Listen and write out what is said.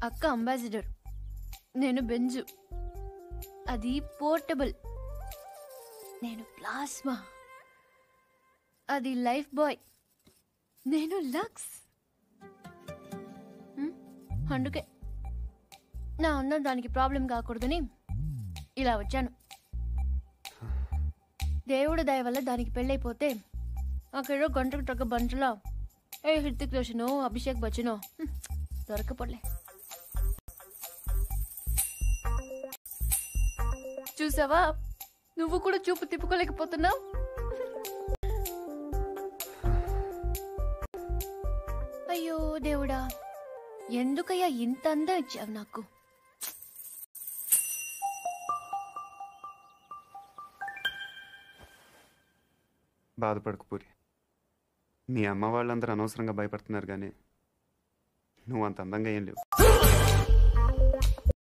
అక్క అంబాసిడర్, నేను బెంజు, అది పోర్టబుల్. నేను ప్లాస్మా, అది లైఫ్ బాయ్. నేను లక్స్. అందుకే నా అందం దానికి ప్రాబ్లం కాకూడదని ఇలా వచ్చాను. దేవుడు దయ వల్ల దానికి పెళ్ళైపోతే అక్కడ గంటకు తగ్గ బంటలో ఏ హృతిక్ రోషనో అభిషేక్ బచ్చనో దొరకపోలే. చూసావా, నువ్వు కూడా చూపు తిప్పుకోలేకపోతున్నావు. అయ్యో దేవుడా, ఎందుకయ్యా ఇంత అందం ఇచ్చావు నాకు? బాధపడకు పూరి. మీ అమ్మ వాళ్ళందరూ అనవసరంగా భయపడుతున్నారు, కానీ నువ్వు అంత అందంగా ఏం లేవు.